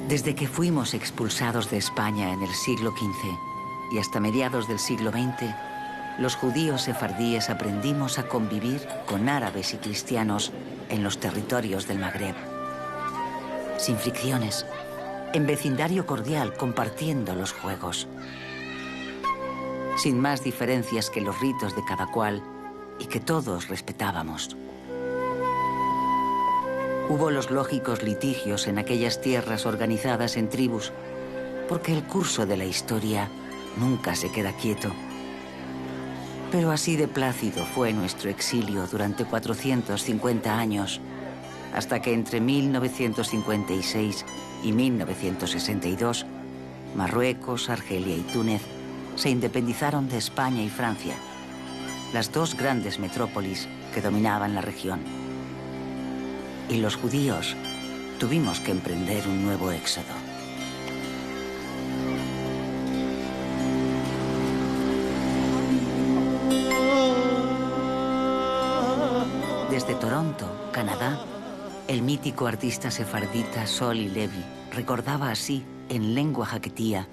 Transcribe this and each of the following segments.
Desde que fuimos expulsados de España en el siglo XV y hasta mediados del siglo XX, los judíos sefardíes aprendimos a convivir con árabes y cristianos en los territorios del Magreb. Sin fricciones, en vecindario cordial, compartiendo los juegos. Sin más diferencias que los ritos de cada cual y que todos respetábamos. Hubo los lógicos litigios en aquellas tierras organizadas en tribus, porque el curso de la historia nunca se queda quieto. Pero así de plácido fue nuestro exilio durante 450 años, hasta que entre 1956 y 1962, Marruecos, Argelia y Túnez se independizaron de España y Francia, las dos grandes metrópolis que dominaban la región. Y los judíos tuvimos que emprender un nuevo éxodo. Desde Toronto, Canadá, el mítico artista sefardita Zoli Levi recordaba así, en lengua jaquetía,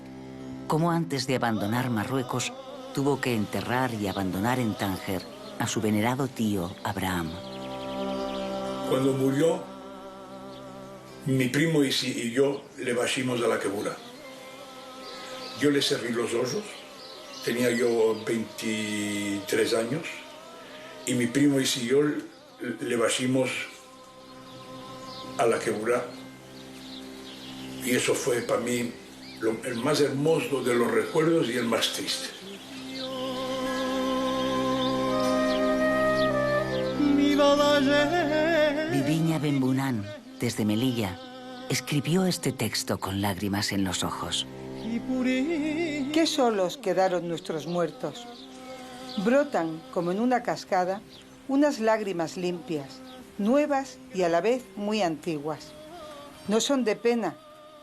cómo antes de abandonar Marruecos tuvo que enterrar y abandonar en Tánger a su venerado tío Abraham. Cuando murió, mi primo y yo le bajimos a la quebura. Yo le serví los osos, tenía yo 23 años, y mi primo y yo le bajimos a la quebura. Y eso fue para mí el más hermoso de los recuerdos y el más triste. Viviña Benbunán, desde Melilla, escribió este texto con lágrimas en los ojos. Qué solos quedaron nuestros muertos. Brotan, como en una cascada, unas lágrimas limpias, nuevas y a la vez muy antiguas. No son de pena,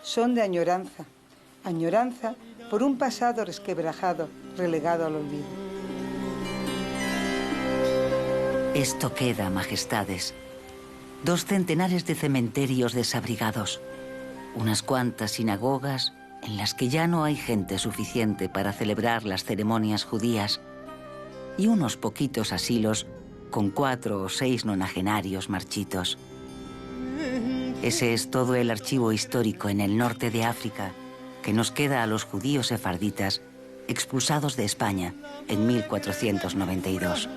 son de añoranza. Añoranza por un pasado resquebrajado, relegado al olvido. Esto queda, majestades. 2 centenares de cementerios desabrigados, unas cuantas sinagogas en las que ya no hay gente suficiente para celebrar las ceremonias judías y unos poquitos asilos con 4 o 6 nonagenarios marchitos. Ese es todo el archivo histórico en el norte de África que nos queda a los judíos sefarditas expulsados de España en 1492.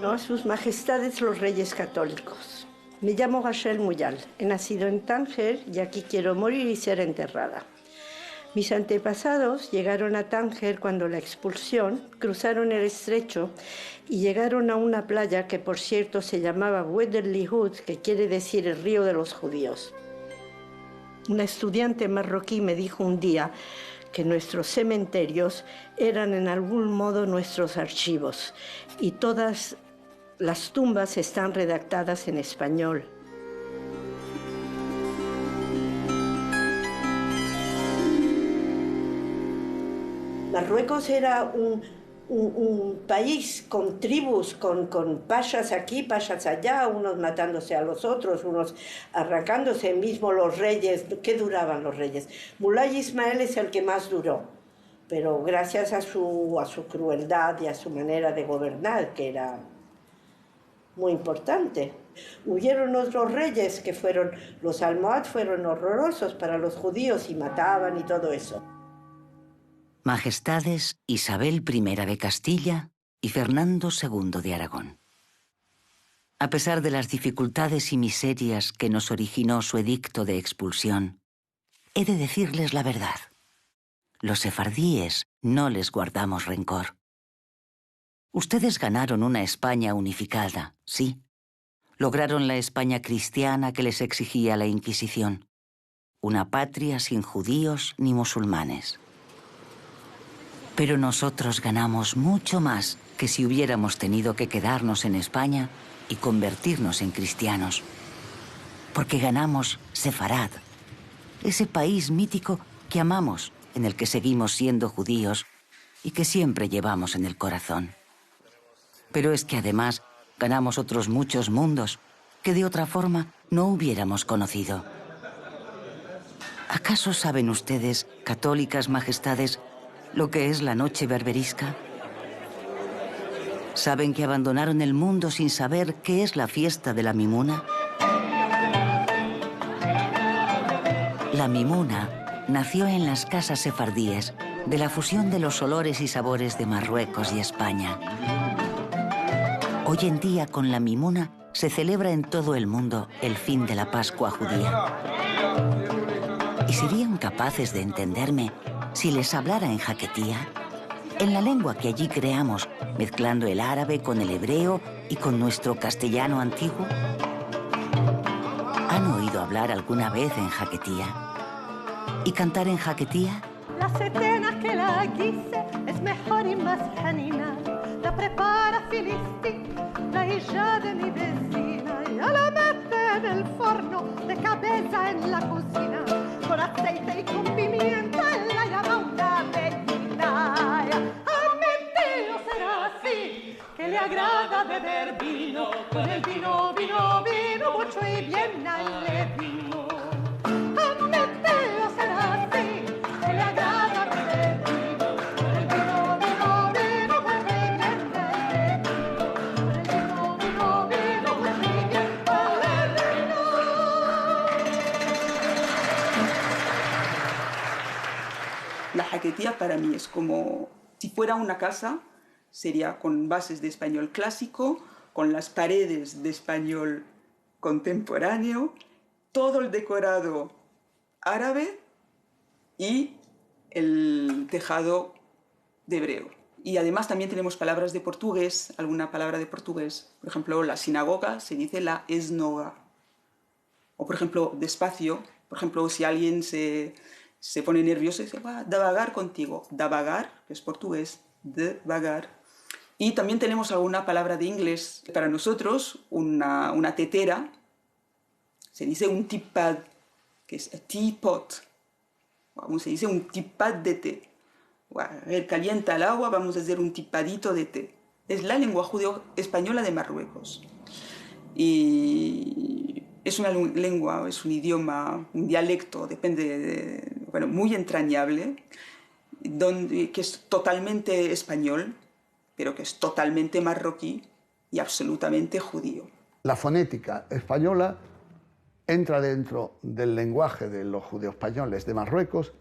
A sus majestades los reyes católicos. Me llamo Rachel Muyal. He nacido en Tánger y aquí quiero morir y ser enterrada. Mis antepasados llegaron a Tánger cuando la expulsión, cruzaron el estrecho y llegaron a una playa que, por cierto, se llamaba Wedderlyhood, que quiere decir el río de los judíos. Una estudiante marroquí me dijo un día que nuestros cementerios eran en algún modo nuestros archivos y todas las tumbas están redactadas en español. Marruecos era un país con tribus, con pashas aquí, pashas allá, unos matándose a los otros, unos arrancándose, mismo los reyes. ¿Qué duraban los reyes? Mulay Ismael es el que más duró, pero gracias a su crueldad y a su manera de gobernar, que era muy importante. Hubieron otros reyes que fueron, los almohad fueron horrorosos para los judíos y mataban y todo eso. Majestades Isabel I de Castilla y Fernando II de Aragón. A pesar de las dificultades y miserias que nos originó su edicto de expulsión, he de decirles la verdad. Los sefardíes no les guardamos rencor. Ustedes ganaron una España unificada, sí. Lograron la España cristiana que les exigía la Inquisición. Una patria sin judíos ni musulmanes. Pero nosotros ganamos mucho más que si hubiéramos tenido que quedarnos en España y convertirnos en cristianos. Porque ganamos Sefarad, ese país mítico que amamos, en el que seguimos siendo judíos y que siempre llevamos en el corazón. Pero es que además ganamos otros muchos mundos que de otra forma no hubiéramos conocido. ¿Acaso saben ustedes, católicas majestades, lo que es la noche berberisca? ¿Saben que abandonaron el mundo sin saber qué es la fiesta de la Mimuna? La Mimuna nació en las casas sefardíes de la fusión de los olores y sabores de Marruecos y España. Hoy en día, con la Mimuna, se celebra en todo el mundo el fin de la Pascua judía. ¿Y serían capaces de entenderme si les hablara en jaquetía? En la lengua que allí creamos, mezclando el árabe con el hebreo y con nuestro castellano antiguo. ¿Han oído hablar alguna vez en jaquetía? ¿Y cantar en jaquetía? La setena que la guise es mejor y más janina. La prepara Filisti, la hija de mi vecina. Ya la mete en el forno, de cabeza en la cocina. Con aceite y con pimienta, la llama una bellina. A mi tío será así, que le agrada beber vino. Con el vino, vino, vino, mucho y bien al vino. A mi tío será así, que le agrada beber vino. Con el vino, vino, vino, mucho y bien al vino. Con el vino, vino, vino, mucho y bien al vino. La jaquetía para mí es como si fuera una casa, sería con bases de español clásico, con las paredes de español contemporáneo, todo el decorado árabe y el tejado de hebreo. Y además también tenemos palabras de portugués, alguna palabra de portugués. Por ejemplo, la sinagoga se dice la esnoga. O por ejemplo, despacio. Por ejemplo, si alguien se pone nervioso y dice, va, davagar contigo. Davagar, que es portugués, davagar. Y también tenemos alguna palabra de inglés. Para nosotros, una tetera, se dice un teapot, que es a teapot. Como se dice un teapot de té. Calienta el agua, vamos a hacer un tipadito de té. Es la lengua judeo-española de Marruecos. Y es una lengua, es un idioma, un dialecto, depende muy entrañable, que es totalmente español, pero que es totalmente marroquí y absolutamente judío. La fonética española entra dentro del lenguaje de los judeoespañoles de Marruecos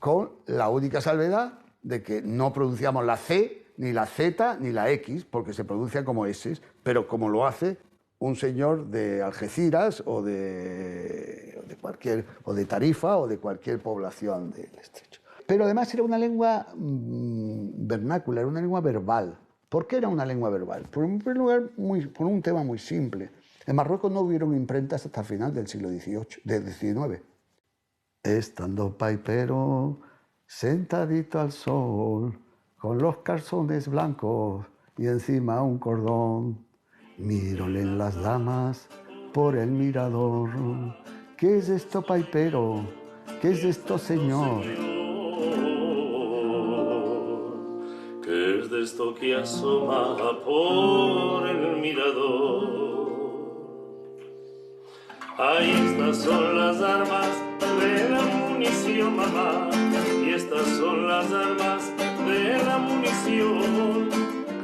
con la única salvedad de que no pronunciamos la C, ni la Z, ni la X, porque se pronuncian como S, pero como lo hace un señor de Algeciras o de Tarifa o de cualquier población del estrecho. Pero además era una lengua vernácula, era una lengua verbal. ¿Por qué era una lengua verbal? Por un tema muy simple. En Marruecos no hubieron imprentas hasta el final del siglo XIX. Estando paipero, sentadito al sol, con los calzones blancos y encima un cordón, míronle en las damas por el mirador. ¿Qué es esto, paipero? ¿Qué es esto, señor? ¿Qué es de esto que asoma por el mirador? Ahí estas son las armas de la munición, mamá. Y estas son las armas de la munición.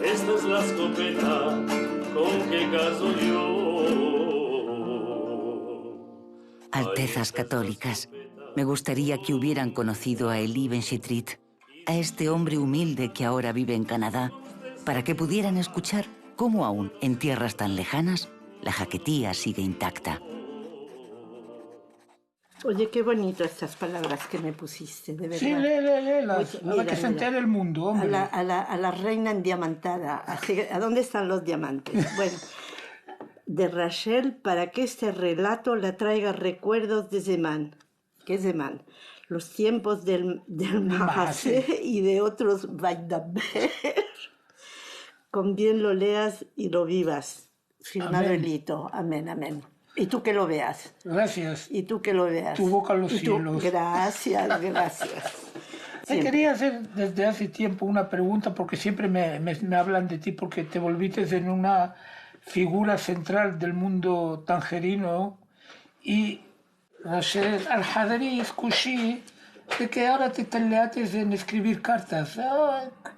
Esta es la escopeta con que caso yo. Altezas católicas, me gustaría que hubieran conocido a Elie Ben Chitrit, a este hombre humilde que ahora vive en Canadá, para que pudieran escuchar cómo aún en tierras tan lejanas la jaquetía sigue intacta. Oye, qué bonito estas palabras que me pusiste, de verdad. Sí, léelas, para que se entere el mundo, hombre. A la reina endiamantada. ¿A dónde están los diamantes? Bueno, de Rachel, para que este relato le traiga recuerdos de Zemán. ¿Qué es Zemán? los tiempos del Mahasé y de otros Vaidaber. Con bien lo leas y lo vivas. Firmado el hito. Amén, amén. Y tú que lo veas. Gracias. Y tú que lo veas. Tu boca en los cielos. Gracias, gracias. Te quería hacer desde hace tiempo una pregunta, porque siempre me hablan de ti, porque te volviste en una figura central del mundo tangerino. Y Rachel Al-Hadri escuché de que ahora te talates en escribir cartas.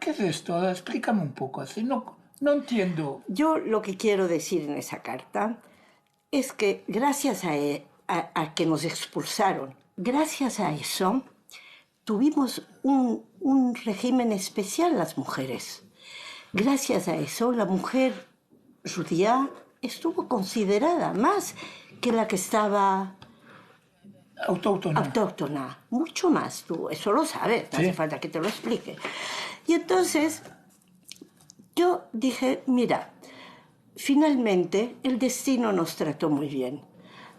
¿Qué es esto? Explícame un poco. Así no entiendo. Yo lo que quiero decir en esa carta es que gracias a que nos expulsaron, gracias a eso, tuvimos un régimen especial las mujeres. Gracias a eso, la mujer judía estuvo considerada más que la que estaba autóctona. Mucho más, tú eso lo sabes, no hace falta que te lo explique. Y entonces yo dije, mira, finalmente el destino nos trató muy bien.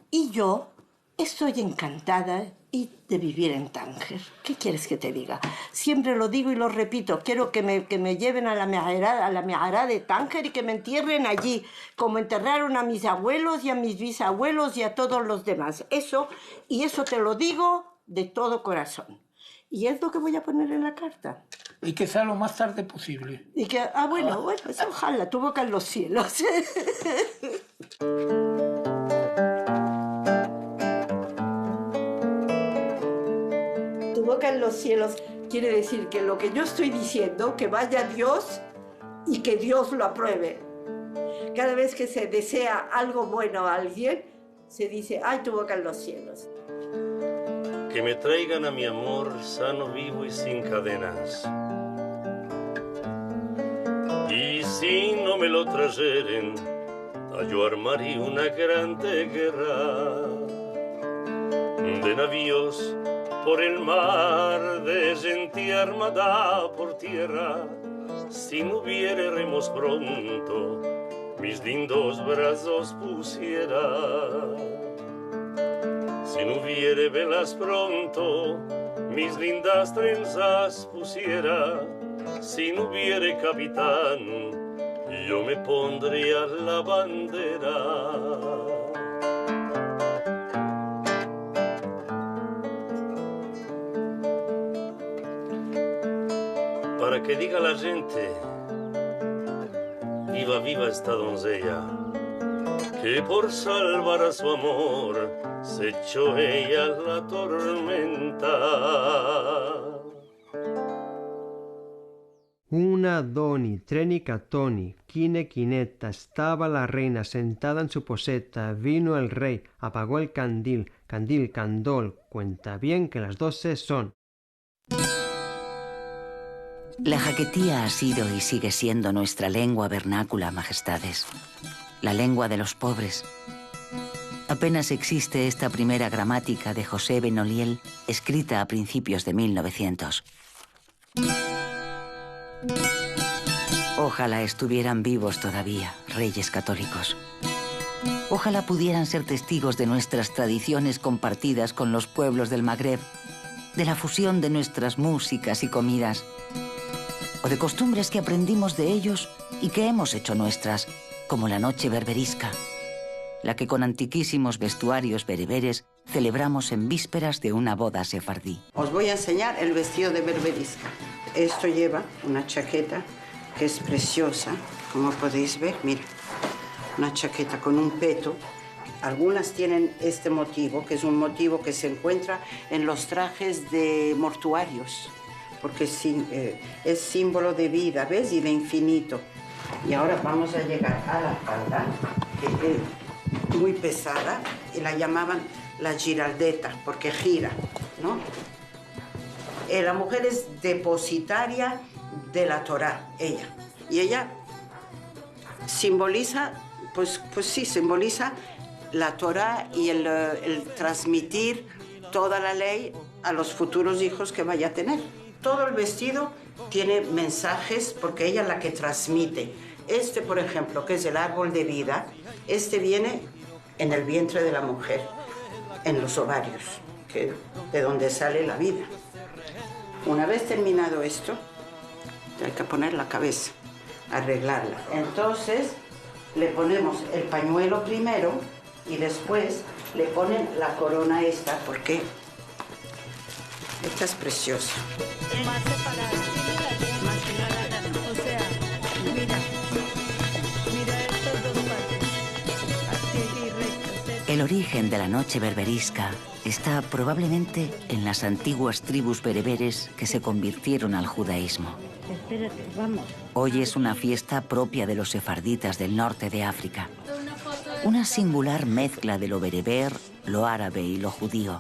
Y yo estoy encantada de vivir en Tánger. ¿Qué quieres que te diga? Siempre lo digo y lo repito. Quiero que me lleven a la Mehará de Tánger y que me entierren allí, como enterraron a mis abuelos y a mis bisabuelos y a todos los demás. Eso te lo digo de todo corazón. Y es lo que voy a poner en la carta. Y que sea lo más tarde posible. Y que, bueno, eso, ojalá, tu boca en los cielos. Tu boca en los cielos quiere decir que lo que yo estoy diciendo, que vaya Dios y que Dios lo apruebe. Cada vez que se desea algo bueno a alguien, se dice, ay, tu boca en los cielos. Que me traigan a mi amor sano, vivo y sin cadenas. Y si no me lo trayeren, yo armaría una grande guerra de navíos por el mar, de gente armada por tierra. Si no hubiere remos pronto, mis lindos brazos pusiera. Si no hubiere velas pronto, mis lindas trenzas pusiera. Si no hubiere capitán, yo me pondría la bandera. Para que diga la gente, viva, viva esta doncella, que por salvar a su amor se echó ella la tormenta. Una doni, treni catoni, quine quineta, estaba la reina sentada en su poseta, vino el rey, apagó el candil, candil, candol, cuenta bien que las 12 son. La jaquetía ha sido y sigue siendo nuestra lengua vernácula, majestades. La lengua de los pobres. Apenas existe esta primera gramática de José Benoliel, escrita a principios de 1900. Ojalá estuvieran vivos todavía, reyes católicos. Ojalá pudieran ser testigos de nuestras tradiciones compartidas con los pueblos del Magreb, de la fusión de nuestras músicas y comidas, o de costumbres que aprendimos de ellos y que hemos hecho nuestras, como la noche berberisca, la que con antiquísimos vestuarios bereberes celebramos en vísperas de una boda sefardí. Os voy a enseñar el vestido de berberisca. Esto lleva una chaqueta que es preciosa, como podéis ver, mira, una chaqueta con un peto. Algunas tienen este motivo, que es un motivo que se encuentra en los trajes de mortuarios, porque es símbolo de vida, ¿ves? Y de infinito. Y ahora vamos a llegar a la falda, que es muy pesada, y la llamaban la giraldeta, porque gira, ¿no? La mujer es depositaria de la Torá, ella. Y ella simboliza, pues sí, simboliza la Torá y el transmitir toda la ley a los futuros hijos que vaya a tener. Todo el vestido tiene mensajes porque ella es la que transmite. Este, por ejemplo, que es el árbol de vida, este viene en el vientre de la mujer, en los ovarios. de donde sale la vida. Una vez terminado esto, hay que poner la cabeza, arreglarla. Entonces le ponemos el pañuelo primero y después le ponen la corona esta, porque esta es preciosa. O sea, mira estos dos partes, así y recto. El origen de la noche berberisca está probablemente en las antiguas tribus bereberes que se convirtieron al judaísmo. Espérate, vamos. Hoy es una fiesta propia de los sefarditas del norte de África. Una singular mezcla de lo bereber, lo árabe y lo judío.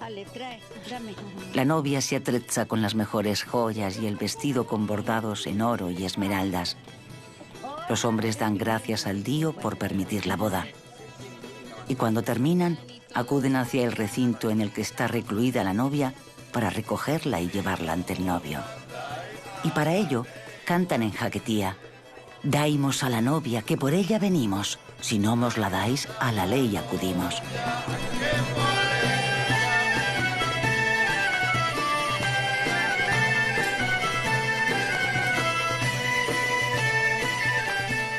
La novia se atrezza con las mejores joyas y el vestido con bordados en oro y esmeraldas. Los hombres dan gracias al Dio por permitir la boda. Y cuando terminan, acuden hacia el recinto en el que está recluida la novia para recogerla y llevarla ante el novio. Y para ello, cantan en jaquetía: «Daimos a la novia, que por ella venimos. Si no mos la dais, a la ley acudimos».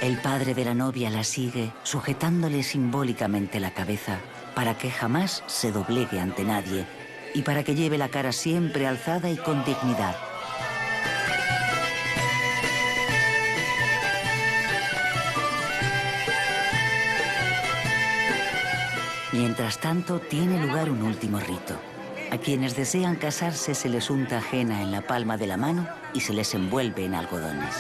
El padre de la novia la sigue, sujetándole simbólicamente la cabeza, para que jamás se doblegue ante nadie y para que lleve la cara siempre alzada y con dignidad. Mientras tanto, tiene lugar un último rito. A quienes desean casarse se les unta ajena en la palma de la mano y se les envuelve en algodones.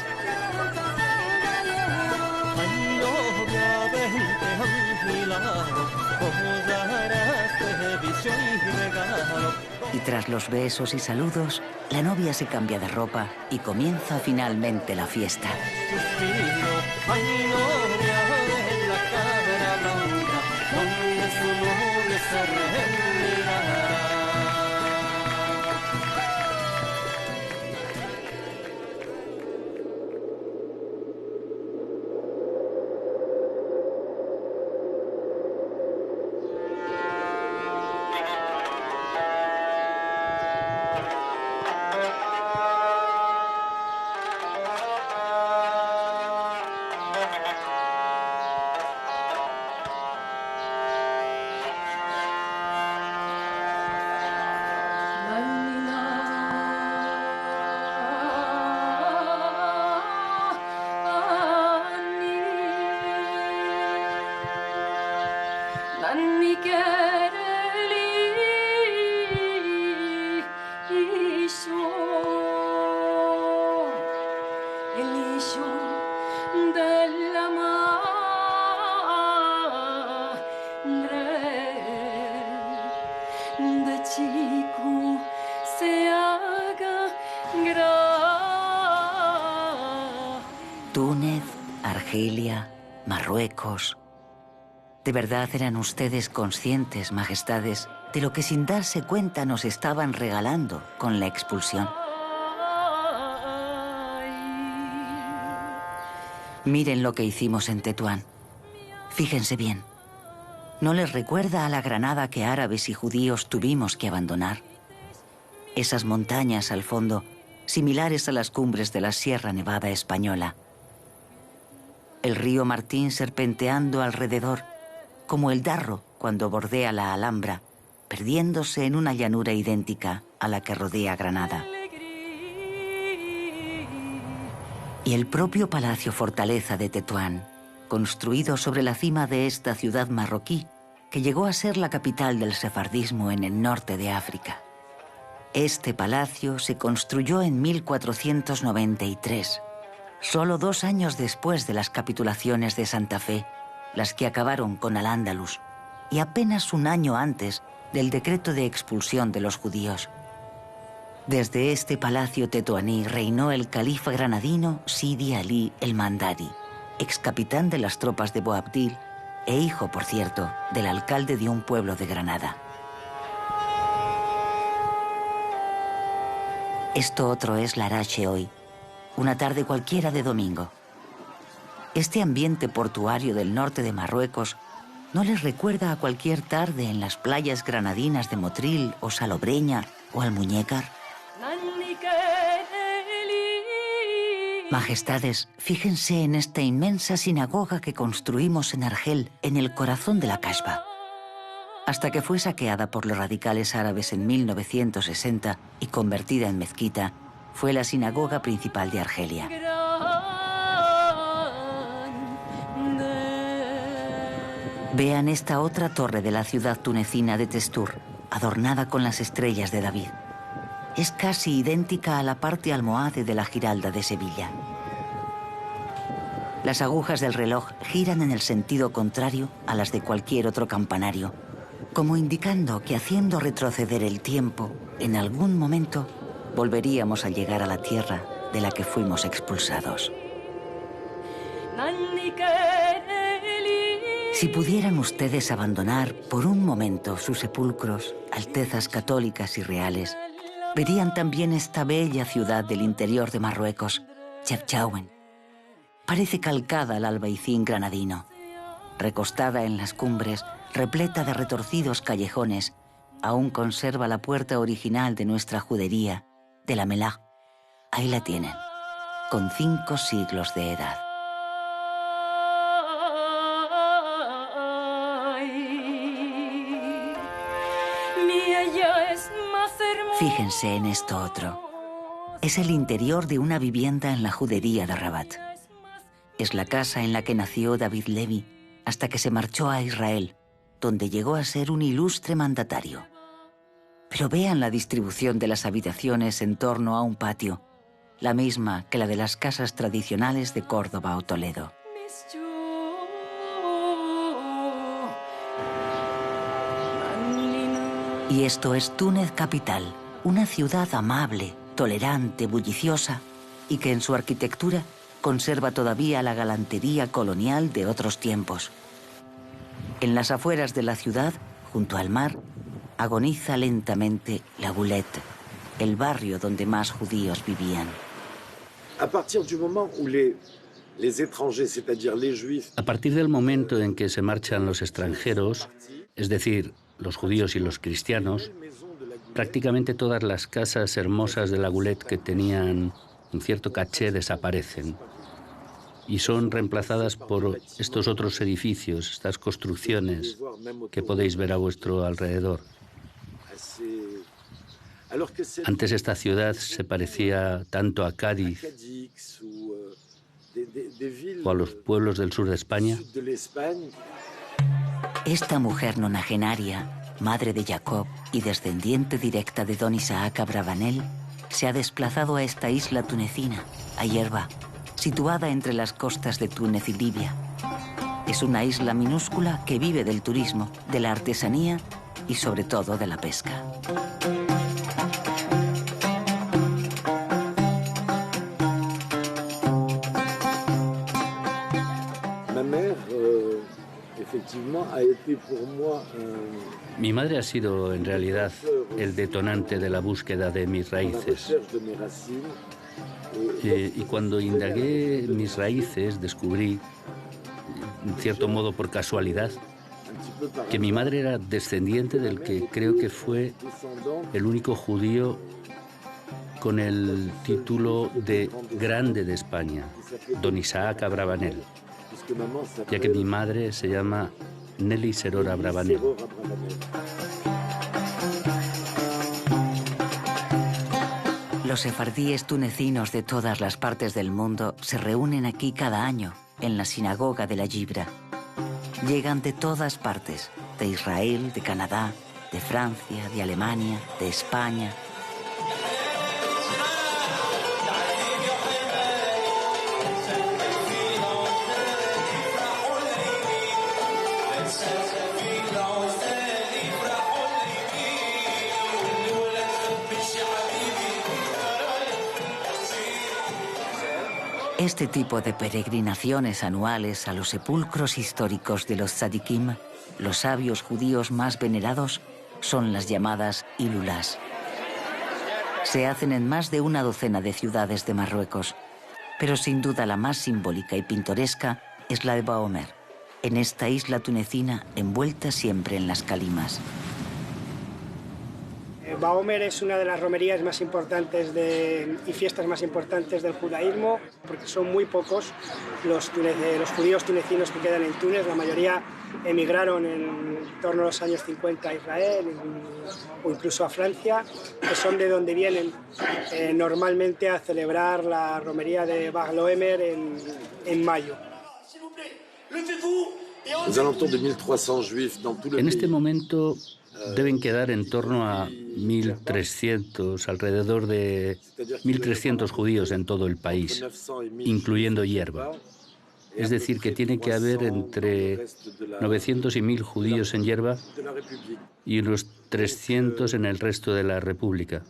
Y tras los besos y saludos, la novia se cambia de ropa y comienza finalmente la fiesta. Túnez, Argelia, Marruecos. ¿De verdad eran ustedes conscientes, majestades, de lo que sin darse cuenta nos estaban regalando con la expulsión? Miren lo que hicimos en Tetuán. Fíjense bien. ¿No les recuerda a la Granada que árabes y judíos tuvimos que abandonar? Esas montañas al fondo, similares a las cumbres de la Sierra Nevada española. El río Martín serpenteando alrededor, como el Darro cuando bordea la Alhambra, perdiéndose en una llanura idéntica a la que rodea Granada. Y el propio Palacio Fortaleza de Tetuán, construido sobre la cima de esta ciudad marroquí, que llegó a ser la capital del sefardismo en el norte de África. Este palacio se construyó en 1493, solo 2 años después de las capitulaciones de Santa Fe, las que acabaron con Al-Ándalus, y apenas 1 año antes del decreto de expulsión de los judíos. Desde este palacio tetuaní reinó el califa granadino Sidi Ali el Mandari, ex capitán de las tropas de Boabdil e hijo, por cierto, del alcalde de un pueblo de Granada. Esto otro es Larache hoy, una tarde cualquiera de domingo. Este ambiente portuario del norte de Marruecos ¿No les recuerda a cualquier tarde en las playas granadinas de Motril o Salobreña o Almuñécar? Majestades, fíjense en esta inmensa sinagoga que construimos en Argel, en el corazón de la Kasbah. Hasta que fue saqueada por los radicales árabes en 1960 y convertida en mezquita, fue la sinagoga principal de Argelia. Vean esta otra torre de la ciudad tunecina de Testur, adornada con las estrellas de David. Es casi idéntica a la parte almohade de la Giralda de Sevilla. Las agujas del reloj giran en el sentido contrario a las de cualquier otro campanario, como indicando que haciendo retroceder el tiempo, en algún momento volveríamos a llegar a la tierra de la que fuimos expulsados. Si pudieran ustedes abandonar por un momento sus sepulcros, altezas católicas y reales, verían también esta bella ciudad del interior de Marruecos, Chefchaouen. Parece calcada al Albaicín granadino. Recostada en las cumbres, repleta de retorcidos callejones, aún conserva la puerta original de nuestra judería, de la Melá. Ahí la tienen, con 5 siglos de edad. Fíjense en esto otro. Es el interior de una vivienda en la judería de Rabat. Es la casa en la que nació David Levy hasta que se marchó a Israel, donde llegó a ser un ilustre mandatario. Pero vean la distribución de las habitaciones en torno a un patio, la misma que la de las casas tradicionales de Córdoba o Toledo. Y esto es Túnez capital, una ciudad amable, tolerante, bulliciosa, y que en su arquitectura conserva todavía la galantería colonial de otros tiempos. En las afueras de la ciudad, junto al mar, agoniza lentamente la Goulette, el barrio donde más judíos vivían. A partir del momento en que se marchan los extranjeros, es decir, los judíos y los cristianos, prácticamente todas las casas hermosas de la Goulette que tenían un cierto caché desaparecen y son reemplazadas por estos otros edificios, estas construcciones que podéis ver a vuestro alrededor. Antes esta ciudad se parecía tanto a Cádiz o a los pueblos del sur de España. Esta mujer nonagenaria, madre de Jacob y descendiente directa de don Isaac Abravanel, se ha desplazado a esta isla tunecina, a Yerba, situada entre las costas de Túnez y Libia. Es una isla minúscula que vive del turismo, de la artesanía y sobre todo de la pesca. Mi madre ha sido en realidad el detonante de la búsqueda de mis raíces. Y cuando indagué mis raíces descubrí, en cierto modo por casualidad, que mi madre era descendiente del que creo que fue el único judío con el título de Grande de España, don Isaac Abravanel, ya que mi madre se llama Nelly Seror Abravanel. Los sefardíes tunecinos de todas las partes del mundo se reúnen aquí cada año, en la sinagoga de la Gibra. Llegan de todas partes, de Israel, de Canadá, de Francia, de Alemania, de España. Este tipo de peregrinaciones anuales a los sepulcros históricos de los tzadikim, los sabios judíos más venerados, son las llamadas Hilulás. Se hacen en más de una docena de ciudades de Marruecos, pero sin duda la más simbólica y pintoresca es la de Baomer, en esta isla tunecina envuelta siempre en las calimas. Baomer es una de las romerías más importantes y fiestas más importantes del judaísmo, porque son muy pocos los judíos tunecinos que quedan en Túnez. La mayoría emigraron en torno a los años 50 a Israel o incluso a Francia, que son de donde vienen normalmente a celebrar la romería de Bag Omer en mayo. En este momento deben quedar en torno a 1.300, alrededor de 1.300 judíos en todo el país, incluyendo Yerba. Es decir, que tiene que haber entre 900 y 1.000 judíos en Yerba y unos 300 en el resto de la República.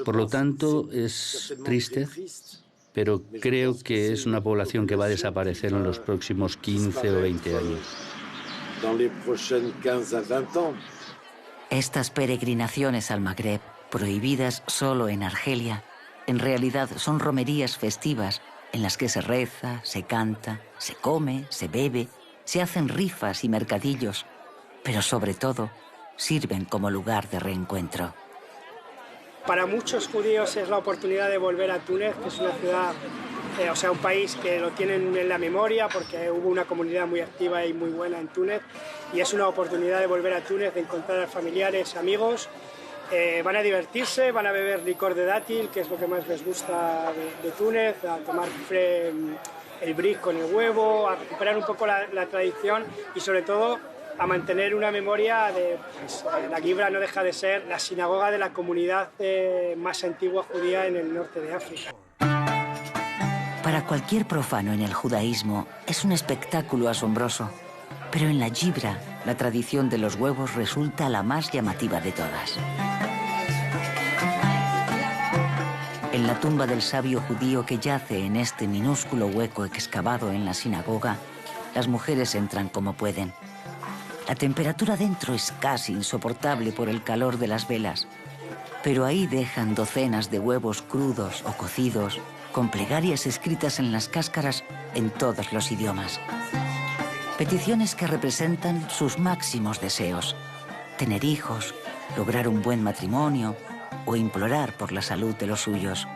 Por lo tanto, es triste, pero creo que es una población que va a desaparecer en los próximos 15 o 20 años. Estas peregrinaciones al Magreb, prohibidas solo en Argelia, en realidad son romerías festivas en las que se reza, se canta, se come, se bebe, se hacen rifas y mercadillos, pero sobre todo sirven como lugar de reencuentro. Para muchos judíos es la oportunidad de volver a Túnez, que es una ciudad, un país que lo tienen en la memoria porque hubo una comunidad muy activa y muy buena en Túnez, y es una oportunidad de volver a Túnez, de encontrar a familiares, amigos. Van a divertirse, van a beber licor de dátil, que es lo que más les gusta de Túnez, a tomar el brie con el huevo, a recuperar un poco la tradición y sobre todo a mantener una memoria de la Gibra no deja de ser la sinagoga de la comunidad más antigua judía en el norte de África. Para cualquier profano en el judaísmo es un espectáculo asombroso, pero en la Gibra la tradición de los huevos resulta la más llamativa de todas. En la tumba del sabio judío que yace en este minúsculo hueco excavado en la sinagoga, las mujeres entran como pueden. La temperatura dentro es casi insoportable por el calor de las velas, pero ahí dejan docenas de huevos crudos o cocidos, con plegarias escritas en las cáscaras en todos los idiomas. Peticiones que representan sus máximos deseos: tener hijos, lograr un buen matrimonio o implorar por la salud de los suyos.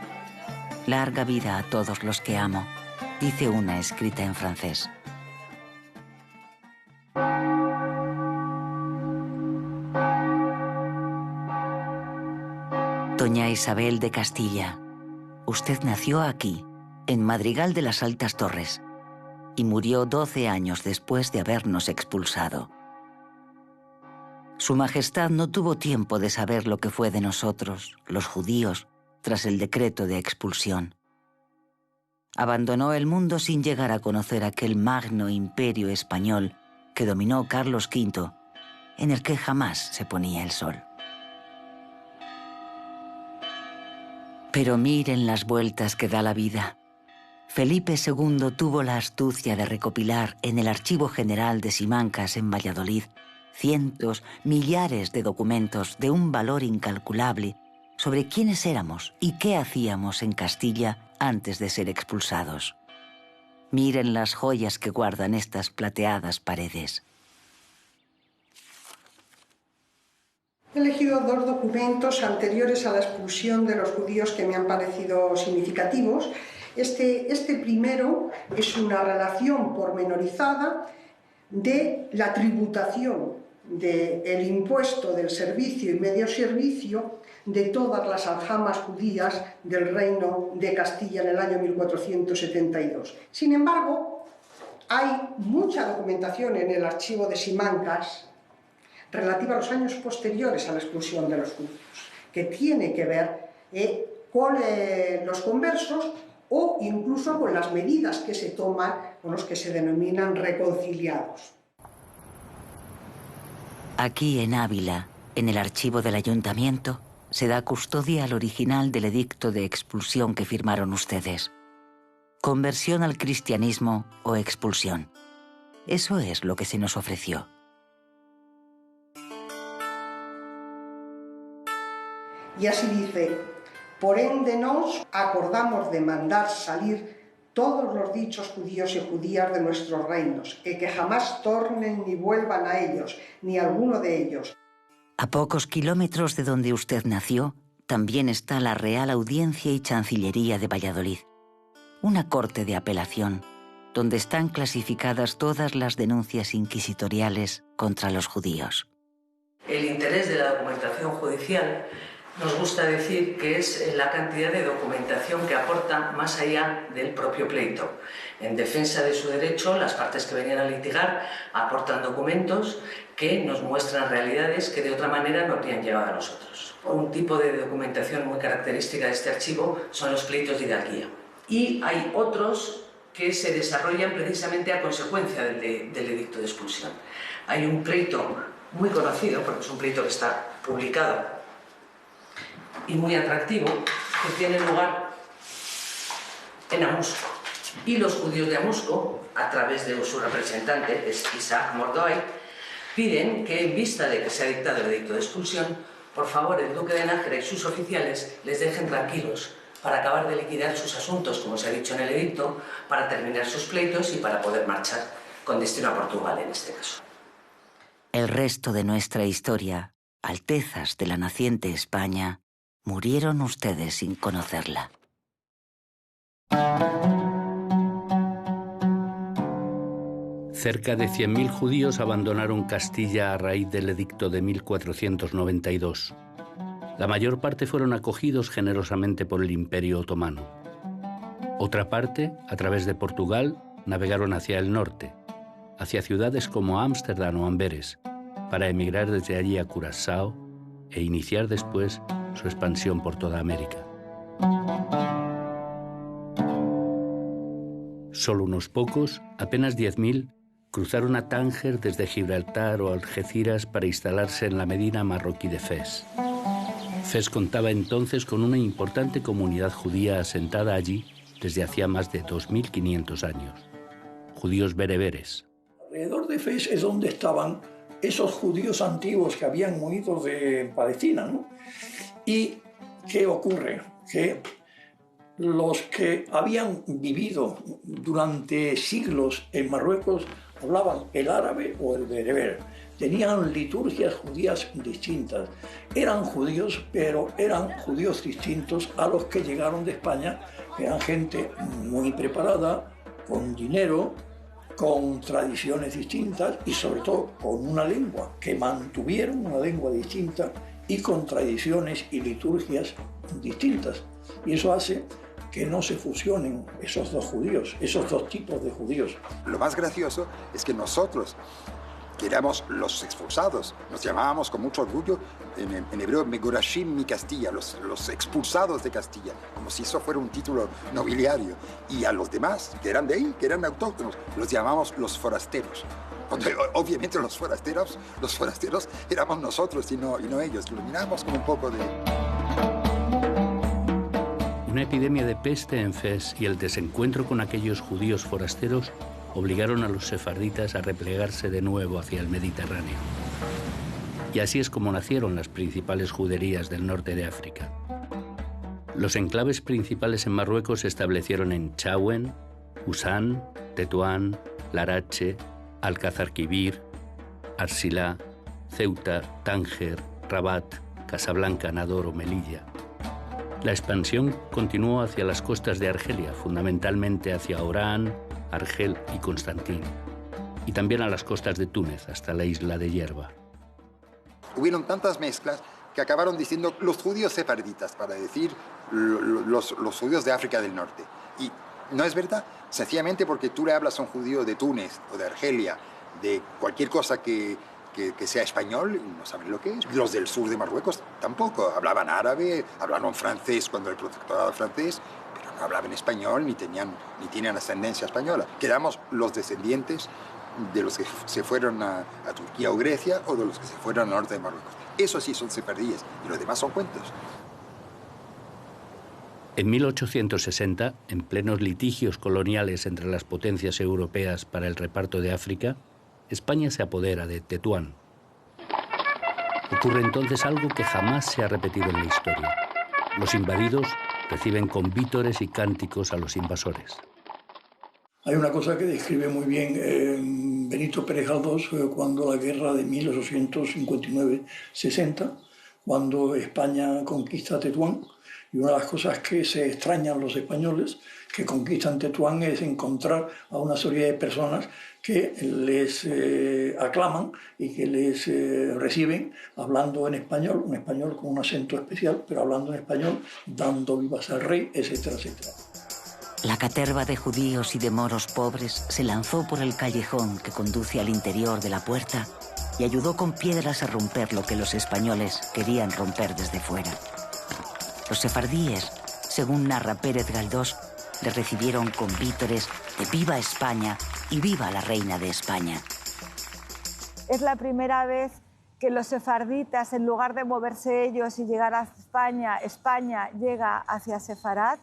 Larga vida a todos los que amo, dice una escrita en francés. Doña Isabel de Castilla, usted nació aquí, en Madrigal de las Altas Torres, y murió 12 años después de habernos expulsado. Su Majestad no tuvo tiempo de saber lo que fue de nosotros, los judíos, tras el decreto de expulsión. Abandonó el mundo sin llegar a conocer aquel magno imperio español que dominó Carlos V, en el que jamás se ponía el sol. Pero miren las vueltas que da la vida. Felipe II tuvo la astucia de recopilar en el Archivo General de Simancas en Valladolid cientos, millares de documentos de un valor incalculable sobre quiénes éramos y qué hacíamos en Castilla antes de ser expulsados. Miren las joyas que guardan estas plateadas paredes. He elegido 2 documentos anteriores a la expulsión de los judíos que me han parecido significativos. Este primero es una relación pormenorizada de la tributación del impuesto del servicio y medio servicio de todas las aljamas judías del Reino de Castilla en el año 1472. Sin embargo, hay mucha documentación en el archivo de Simancas relativa a los años posteriores a la expulsión de los judíos, que tiene que ver con los conversos o incluso con las medidas que se toman con los que se denominan reconciliados. Aquí en Ávila, en el archivo del ayuntamiento, se da custodia al original del edicto de expulsión que firmaron ustedes. Conversión al cristianismo o expulsión. Eso es lo que se nos ofreció. Y así dice: por ende nos acordamos de mandar salir todos los dichos judíos y judías de nuestros reinos, y que jamás tornen ni vuelvan a ellos, ni alguno de ellos. A pocos kilómetros de donde usted nació, también está la Real Audiencia y Chancillería de Valladolid, una corte de apelación, donde están clasificadas todas las denuncias inquisitoriales contra los judíos. El interés de la documentación judicial nos gusta decir que es la cantidad de documentación que aporta más allá del propio pleito. En defensa de su derecho, las partes que venían a litigar aportan documentos que nos muestran realidades que de otra manera no habrían llegado a nosotros. Un tipo de documentación muy característica de este archivo son los pleitos de hidalguía. Y hay otros que se desarrollan precisamente a consecuencia del edicto de expulsión. Hay un pleito muy conocido, porque es un pleito que está publicado y muy atractivo, que tiene lugar en Amusco. Y los judíos de Amusco, a través de su representante, es Isaac Mordoay, piden que en vista de que se ha dictado el edicto de expulsión, por favor el duque de Nájera y sus oficiales les dejen tranquilos para acabar de liquidar sus asuntos, como se ha dicho en el edicto, para terminar sus pleitos y para poder marchar con destino a Portugal en este caso. El resto de nuestra historia, altezas de la naciente España, murieron ustedes sin conocerla. Cerca de 100.000 judíos abandonaron Castilla a raíz del edicto de 1492. La mayor parte fueron acogidos generosamente por el Imperio Otomano. Otra parte, a través de Portugal, navegaron hacia el norte, hacia ciudades como Ámsterdam o Amberes, para emigrar desde allí a Curazao e iniciar después su expansión por toda América. Solo unos pocos, apenas 10.000, cruzaron a Tánger desde Gibraltar o Algeciras para instalarse en la medina marroquí de Fez. Fez contaba entonces con una importante comunidad judía asentada allí desde hacía más de 2.500 años. Judíos bereberes. Alrededor de Fez es donde estaban esos judíos antiguos que habían huido de Palestina, ¿no? ¿Y qué ocurre? Que los que habían vivido durante siglos en Marruecos hablaban el árabe o el bereber. Tenían liturgias judías distintas. Eran judíos, pero eran judíos distintos a los que llegaron de España, que eran gente muy preparada, con dinero, con tradiciones distintas y sobre todo con una lengua, que mantuvieron una lengua distinta y con tradiciones y liturgias distintas. Y eso hace que no se fusionen esos dos judíos, esos dos tipos de judíos. Lo más gracioso es que nosotros, que éramos los expulsados, nos llamábamos con mucho orgullo en hebreo Megorashim mi Castilla, los expulsados de Castilla, como si eso fuera un título nobiliario. Y a los demás, que eran de ahí, que eran autóctonos, los llamamos los forasteros. Obviamente los forasteros éramos nosotros y no ellos, lo mirábamos con un poco de... Una epidemia de peste en Fez y el desencuentro con aquellos judíos forasteros obligaron a los sefarditas a replegarse de nuevo hacia el Mediterráneo. Y así es como nacieron las principales juderías del norte de África. Los enclaves principales en Marruecos se establecieron en Chaouen, Usán, Tetuán, Larache, Alcázar-Quibir, Arsilá, Ceuta, Tánger, Rabat, Casablanca, Nador o Melilla. La expansión continuó hacia las costas de Argelia, fundamentalmente hacia Orán, Argel y Constantín, y también a las costas de Túnez, hasta la isla de Yerba. Hubieron tantas mezclas que acabaron diciendo los judíos sefarditas, para decir los judíos de África del Norte. Y no es verdad, sencillamente porque tú le hablas a un judío de Túnez o de Argelia, de cualquier cosa que sea español, y no saben lo que es. Los del sur de Marruecos tampoco. Hablaban árabe, hablaban francés cuando el protectorado francés, pero no hablaban español ni tienen ascendencia española. Quedamos los descendientes de los que se fueron a Turquía o Grecia o de los que se fueron al norte de Marruecos. Esos sí son sefardíes y los demás son cuentos. En 1860, en plenos litigios coloniales entre las potencias europeas para el reparto de África, España se apodera de Tetuán. Ocurre entonces algo que jamás se ha repetido en la historia. Los invadidos reciben con vítores y cánticos a los invasores. Hay una cosa que describe muy bien Benito Pérez Galdós cuando la guerra de 1859-60, cuando España conquista Tetuán, y una de las cosas que se extrañan los españoles que conquistan Tetuán es encontrar a una serie de personas que les aclaman y que les reciben hablando en español, un español con un acento especial, pero hablando en español, dando vivas al rey, etcétera, etcétera. La caterva de judíos y de moros pobres se lanzó por el callejón que conduce al interior de la puerta y ayudó con piedras a romper lo que los españoles querían romper desde fuera. Los sefardíes, según narra Pérez Galdós, le recibieron con vítores de ¡Viva España! Y ¡Viva la Reina de España! Es la primera vez que los sefarditas, en lugar de moverse ellos y llegar a España, España llega hacia Sefarad.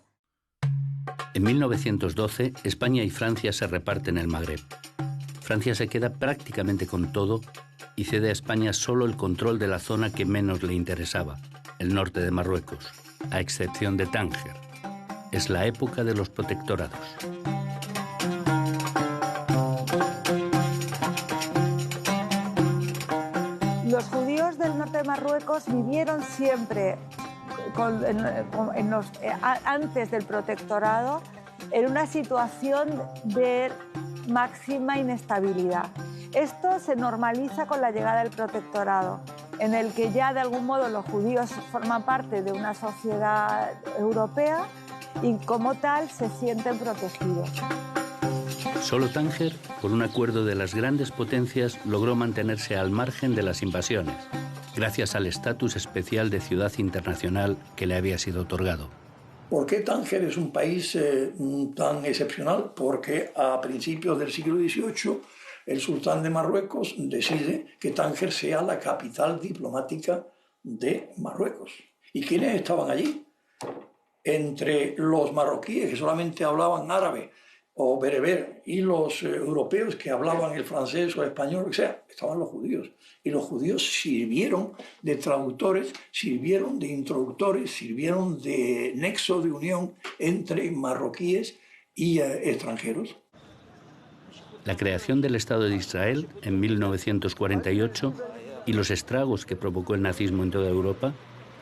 En 1912, España y Francia se reparten el Magreb. Francia se queda prácticamente con todo y cede a España solo el control de la zona que menos le interesaba, el norte de Marruecos, a excepción de Tánger. Es la época de los protectorados. Los judíos del norte de Marruecos vivieron siempre, antes del protectorado, en una situación de máxima inestabilidad. Esto se normaliza con la llegada del protectorado, en el que ya de algún modo los judíos forman parte de una sociedad europea y como tal se sienten protegidos. Solo Tánger, por un acuerdo de las grandes potencias, logró mantenerse al margen de las invasiones, gracias al estatus especial de ciudad internacional que le había sido otorgado. ¿Por qué Tánger es un país tan excepcional? Porque a principios del siglo XVIII el sultán de Marruecos decide que Tánger sea la capital diplomática de Marruecos. ¿Y quiénes estaban allí? Entre los marroquíes, que solamente hablaban árabe o bereber, y los europeos que hablaban el francés o el español, o sea, estaban los judíos. Y los judíos sirvieron de traductores, sirvieron de introductores, sirvieron de nexo de unión entre marroquíes y extranjeros. La creación del Estado de Israel en 1948 y los estragos que provocó el nazismo en toda Europa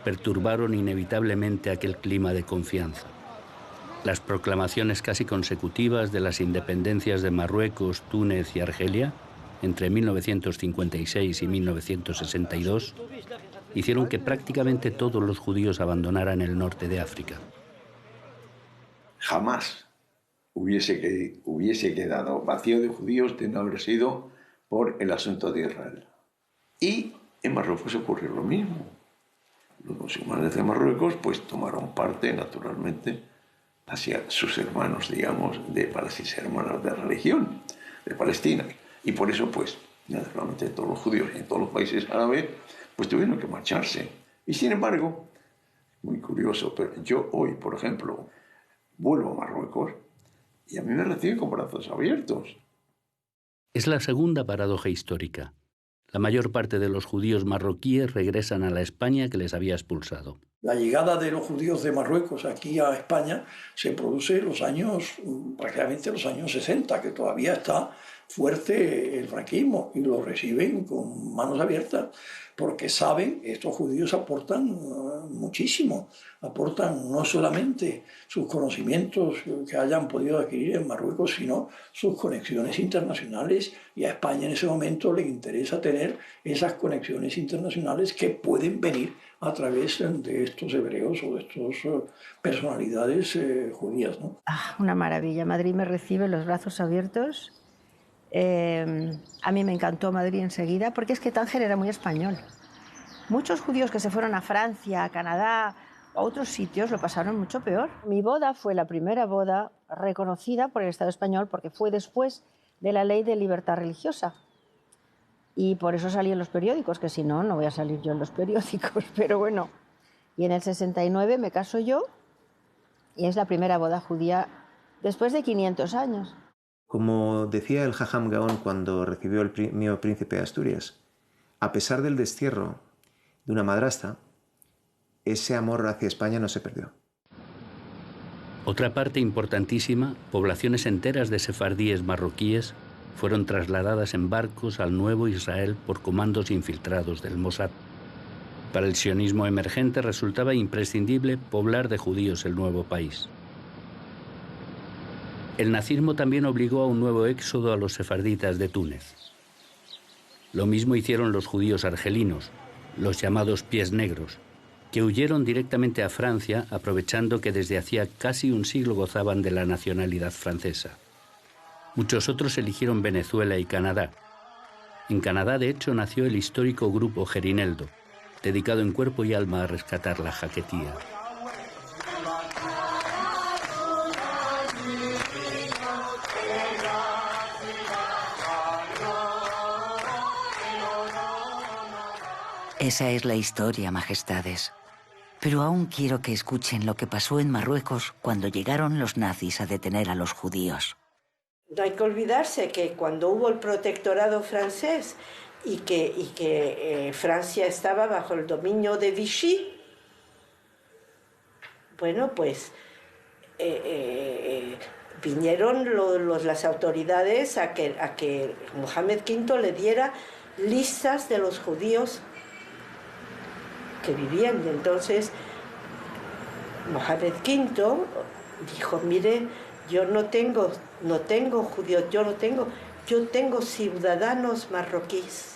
perturbaron inevitablemente aquel clima de confianza. Las proclamaciones casi consecutivas de las independencias de Marruecos, Túnez y Argelia, entre 1956 y 1962, hicieron que prácticamente todos los judíos abandonaran el norte de África. Jamás hubiese quedado vacío de judíos de no haber sido por el asunto de Israel. Y en Marruecos ocurrió lo mismo. Los musulmanes de Marruecos pues tomaron parte, naturalmente, hacia sus hermanos, digamos, sus hermanos de religión, de Palestina. Y por eso, pues, naturalmente, todos los judíos en todos los países árabes, pues tuvieron que marcharse. Y sin embargo, muy curioso, pero yo hoy, por ejemplo, vuelvo a Marruecos y a mí me reciben con brazos abiertos. Es la segunda paradoja histórica. La mayor parte de los judíos marroquíes regresan a la España que les había expulsado. La llegada de los judíos de Marruecos aquí a España se produce prácticamente los años 60, que todavía está fuerte el franquismo, y lo reciben con manos abiertas, porque saben que estos judíos aportan muchísimo, aportan no solamente sus conocimientos que hayan podido adquirir en Marruecos, sino sus conexiones internacionales, y a España en ese momento le interesa tener esas conexiones internacionales que pueden venir a través de estos hebreos o de estas personalidades judías, ¿no? Una maravilla. Madrid me recibe los brazos abiertos. A mí me encantó Madrid enseguida, porque es que Tánger era muy español. Muchos judíos que se fueron a Francia, a Canadá, a otros sitios, lo pasaron mucho peor. Mi boda fue la primera boda reconocida por el Estado español, porque fue después de la ley de libertad religiosa. Y por eso salí en los periódicos, que si no, no voy a salir yo en los periódicos, pero bueno. Y en el 69 me caso yo, y es la primera boda judía después de 500 años. Como decía el Jajam Gaón cuando recibió el premio Príncipe de Asturias, a pesar del destierro de una madrastra, ese amor hacia España no se perdió. Otra parte importantísima, poblaciones enteras de sefardíes marroquíes, fueron trasladadas en barcos al nuevo Israel por comandos infiltrados del Mossad. Para el sionismo emergente resultaba imprescindible poblar de judíos el nuevo país. El nazismo también obligó a un nuevo éxodo a los sefarditas de Túnez. Lo mismo hicieron los judíos argelinos, los llamados pies negros, que huyeron directamente a Francia, aprovechando que desde hacía casi un siglo gozaban de la nacionalidad francesa. Muchos otros eligieron Venezuela y Canadá. En Canadá, de hecho, nació el histórico grupo Gerineldo, dedicado en cuerpo y alma a rescatar la jaquetía. Esa es la historia, majestades. Pero aún quiero que escuchen lo que pasó en Marruecos cuando llegaron los nazis a detener a los judíos. No hay que olvidarse que cuando hubo el protectorado francés y que Francia estaba bajo el dominio de Vichy, bueno, pues vinieron las autoridades a que Mohamed V le diera listas de los judíos que vivían. Y entonces Mohamed V dijo, mire, yo no tengo judíos, yo tengo ciudadanos marroquíes.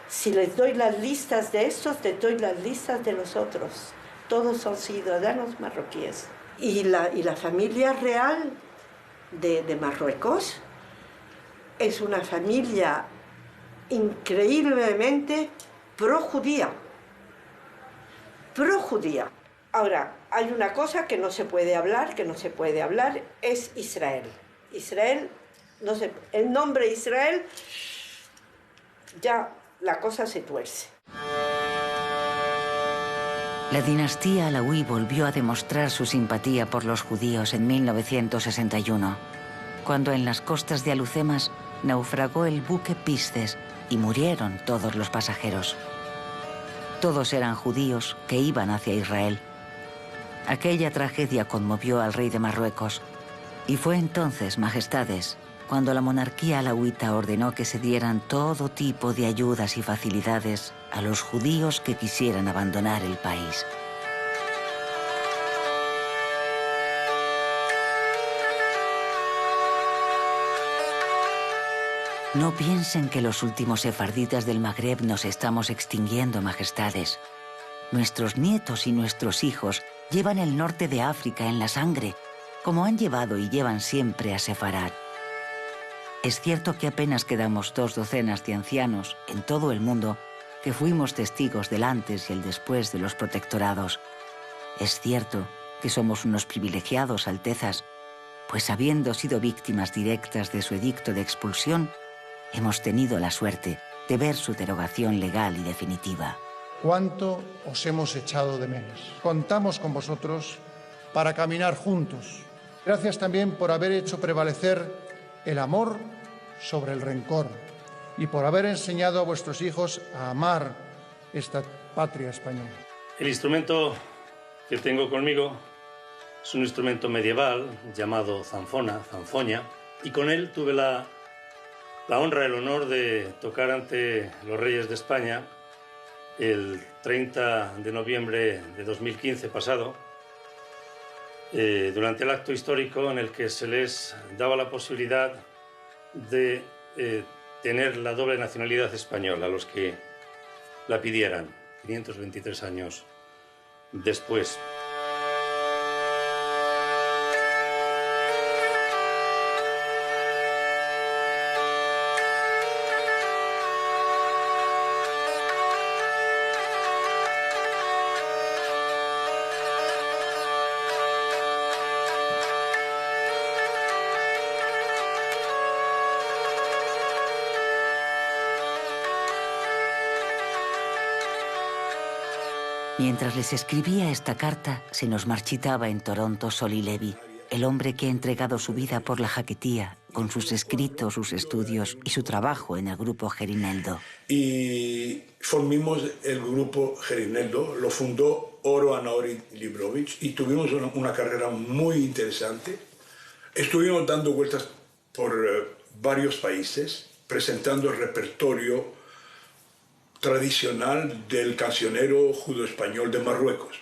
Si les doy las listas de estos, les doy las listas de los otros. Todos son ciudadanos marroquíes. Y la familia real de Marruecos es una familia increíblemente pro-judía. Pro-judía. Ahora, hay una cosa que no se puede hablar, es Israel. Israel, no sé, el nombre Israel, ya la cosa se tuerce. La dinastía alauí volvió a demostrar su simpatía por los judíos en 1961, cuando en las costas de Alucemas naufragó el buque Pisces y murieron todos los pasajeros. Todos eran judíos que iban hacia Israel. Aquella tragedia conmovió al rey de Marruecos y fue entonces, majestades, cuando la monarquía alauita ordenó que se dieran todo tipo de ayudas y facilidades a los judíos que quisieran abandonar el país. No piensen que los últimos sefarditas del Magreb nos estamos extinguiendo, majestades. Nuestros nietos y nuestros hijos llevan el norte de África en la sangre, como han llevado y llevan siempre a Sefarad. Es cierto que apenas quedamos 2 docenas de ancianos en todo el mundo que fuimos testigos del antes y el después de los protectorados. Es cierto que somos unos privilegiados, altezas, pues habiendo sido víctimas directas de su edicto de expulsión, hemos tenido la suerte de ver su derogación legal y definitiva. Cuánto os hemos echado de menos. Contamos con vosotros para caminar juntos. Gracias también por haber hecho prevalecer el amor sobre el rencor y por haber enseñado a vuestros hijos a amar esta patria española. El instrumento que tengo conmigo es un instrumento medieval llamado zanfoña, y con él tuve la honra, el honor de tocar ante los reyes de España el 30 de noviembre de 2015 pasado, durante el acto histórico en el que se les daba la posibilidad de tener la doble nacionalidad española a los que la pidieran, 523 años después. Mientras les escribía esta carta, se nos marchitaba en Toronto Solly Levy, el hombre que ha entregado su vida por la jaquetía, con sus escritos, sus estudios y su trabajo en el grupo Gerineldo. Y formamos el grupo Gerineldo, lo fundó Oro a Naori Librovich y tuvimos una carrera muy interesante. Estuvimos dando vueltas por varios países, presentando el repertorio tradicional del cancionero judo-español de Marruecos.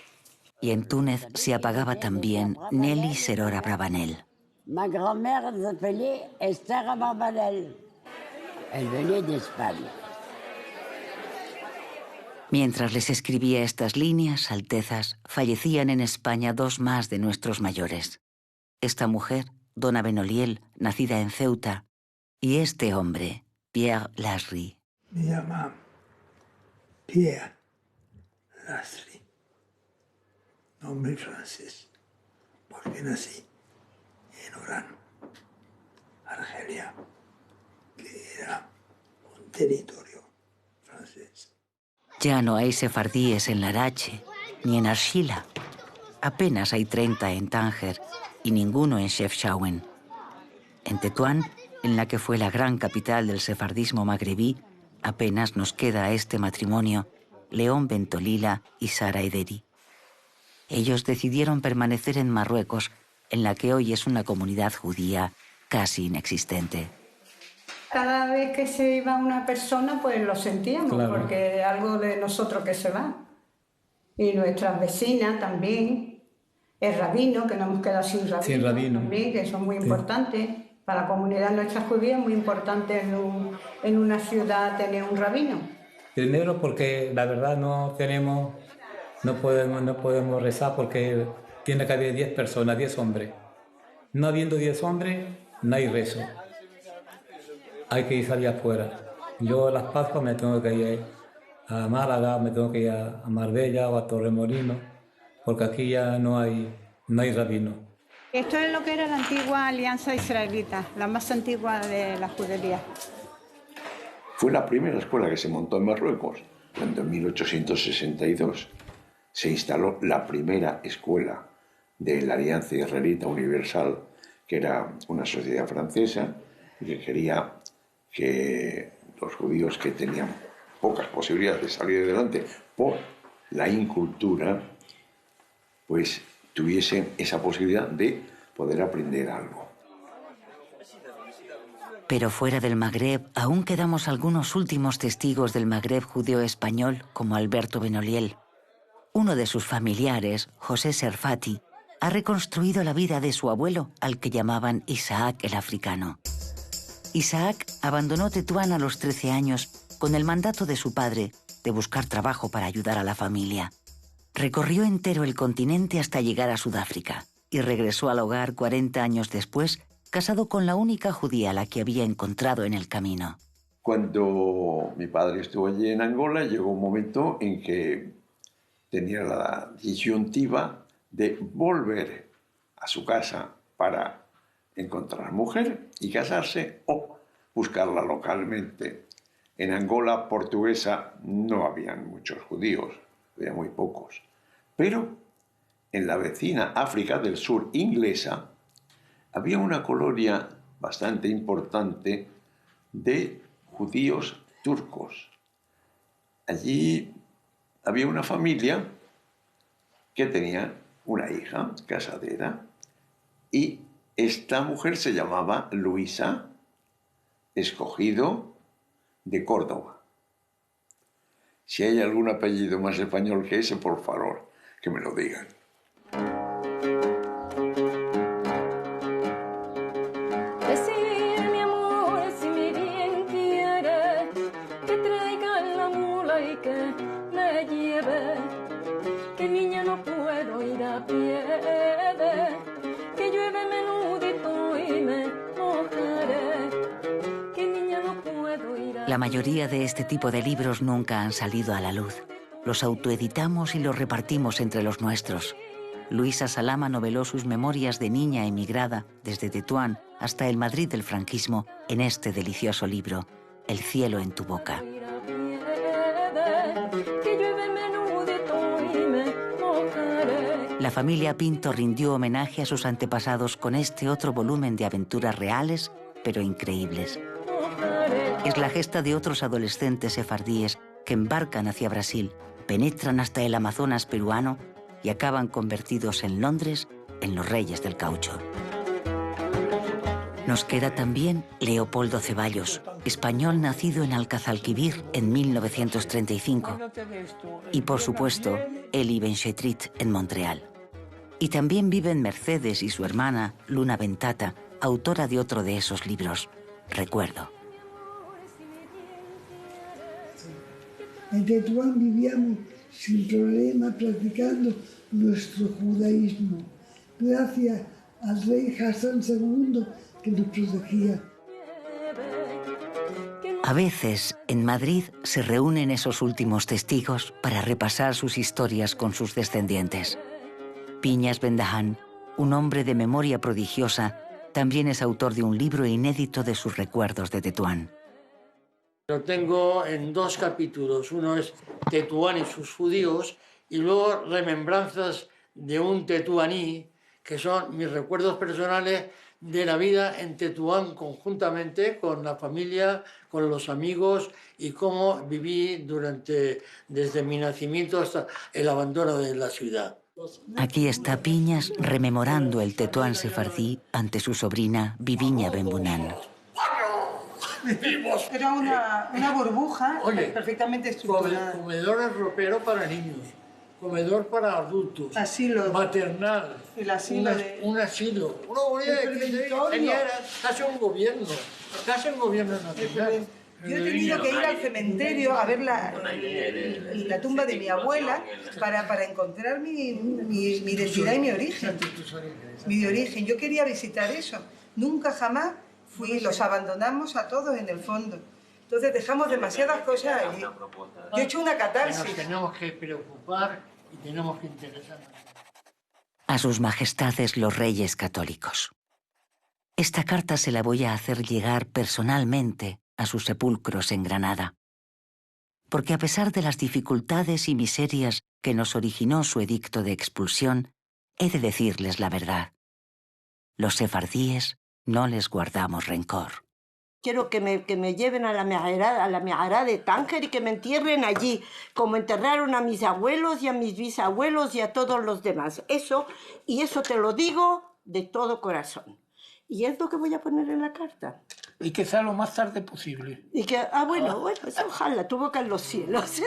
Y en Túnez se apagaba también Nelly Serora Bravanel. Ma grand-mère s'appelait Esther Bravanel. Elle venait d'Espagne. Mientras les escribía estas líneas, Altezas, fallecían en España 2 más de nuestros mayores. Esta mujer, Dona Benoliel, nacida en Ceuta, y este hombre, Pierre Lasry. Me llama Pierre Lasry, nombre francés, porque nací en Orán, Argelia, que era un territorio francés. Ya no hay sefardíes en Larache, ni en Arshila. Apenas hay 30 en Tánger y ninguno en Chefchaouen. En Tetuán, en la que fue la gran capital del sefardismo magrebí, apenas nos queda a este matrimonio, León Bentolila y Sara Ederi. Ellos decidieron permanecer en Marruecos, en la que hoy es una comunidad judía casi inexistente. Cada vez que se iba una persona, pues lo sentíamos, claro, porque algo de nosotros que se va. Y nuestras vecinas también, el rabino, que no hemos quedado sin rabino, también, que son muy importantes. Para la comunidad nuestra judía es muy importante en una ciudad tener un rabino. Primero porque la verdad no podemos rezar porque tiene que haber 10 personas, 10 hombres. No habiendo 10 hombres, no hay rezo. Hay que ir salir afuera. Yo a las Pascuas me tengo que ir a Málaga, me tengo que ir a Marbella o a Torremolinos, porque aquí ya no hay rabino. Esto es lo que era la antigua Alianza Israelita, la más antigua de la judería. Fue la primera escuela que se montó en Marruecos, cuando en 1862 se instaló la primera escuela de la Alianza Israelita Universal, que era una sociedad francesa y que quería que los judíos que tenían pocas posibilidades de salir adelante por la incultura, pues tuviesen esa posibilidad de poder aprender algo. Pero fuera del Magreb aún quedamos algunos últimos testigos del Magreb judeo-español, como Alberto Benoliel. Uno de sus familiares, José Serfati, ha reconstruido la vida de su abuelo, al que llamaban Isaac el africano. Isaac abandonó Tetuán a los 13 años con el mandato de su padre de buscar trabajo para ayudar a la familia. Recorrió entero el continente hasta llegar a Sudáfrica y regresó al hogar 40 años después, casado con la única judía a la que había encontrado en el camino. Cuando mi padre estuvo allí en Angola, llegó un momento en que tenía la disyuntiva de volver a su casa para encontrar mujer y casarse o buscarla localmente. En Angola portuguesa no habían muchos judíos, había muy pocos. Pero en la vecina África del Sur inglesa había una colonia bastante importante de judíos turcos. Allí había una familia que tenía una hija casadera y esta mujer se llamaba Luisa Escogido de Córdoba. Si hay algún apellido más español que ese, por favor, que me lo digan. Decir, mi amor, si mi bien quiere, que traiga la mula y que me lleve, que niña no puedo ir a pie, que llueve menudito y me mojaré, que niña no puedo ir a... La mayoría de este tipo de libros nunca han salido a la luz. Los autoeditamos y los repartimos entre los nuestros. Luisa Salama noveló sus memorias de niña emigrada desde Tetuán hasta el Madrid del franquismo en este delicioso libro, El cielo en tu boca. La familia Pinto rindió homenaje a sus antepasados con este otro volumen de aventuras reales, pero increíbles. Es la gesta de otros adolescentes sefardíes que embarcan hacia Brasil, penetran hasta el Amazonas peruano y acaban convertidos en Londres en los reyes del caucho. Nos queda también Leopoldo Ceballos, español nacido en Alcazalquivir en 1935. Y por supuesto, Elie Benchetrit en Montreal. Y también viven Mercedes y su hermana, Luna Ventata, autora de otro de esos libros, Recuerdo. En Tetuán vivíamos sin problema practicando nuestro judaísmo, gracias al rey Hassan II que nos protegía. A veces, en Madrid, se reúnen esos últimos testigos para repasar sus historias con sus descendientes. Piñas Bendahan, un hombre de memoria prodigiosa, también es autor de un libro inédito de sus recuerdos de Tetuán. Lo tengo en 2 capítulos. Uno es Tetuán y sus judíos y luego remembranzas de un tetuaní, que son mis recuerdos personales de la vida en Tetuán conjuntamente con la familia, con los amigos y cómo viví desde mi nacimiento hasta el abandono de la ciudad. Aquí está Piñas rememorando el Tetuán sefardí ante su sobrina Viviña Benbunán. Era una burbuja. Oye, perfectamente estructurada. Comedor ropero para niños, comedor para adultos, asilo maternal, el asilo un asilo, una unidad de casi un gobierno nacional. Yo he tenido que ir al cementerio a ver la tumba de mi abuela para encontrar mi identidad y mi origen. Mi origen. Yo quería visitar eso. Nunca jamás fui, los abandonamos a todos en el fondo. Entonces dejamos demasiadas cosas allí. Yo he hecho una catarsis. Nos tenemos que preocupar y tenemos que interesarnos. A sus majestades los reyes católicos. Esta carta se la voy a hacer llegar personalmente a sus sepulcros en Granada. Porque a pesar de las dificultades y miserias que nos originó su edicto de expulsión, he de decirles la verdad. Los sefardíes no les guardamos rencor. Quiero que me lleven a la Mehará de Tánger y que me entierren allí, como enterraron a mis abuelos y a mis bisabuelos y a todos los demás. Eso te lo digo de todo corazón. Y es lo que voy a poner en la carta. Y que sea lo más tarde posible. Y que, bueno, eso ojalá, tu boca en los cielos.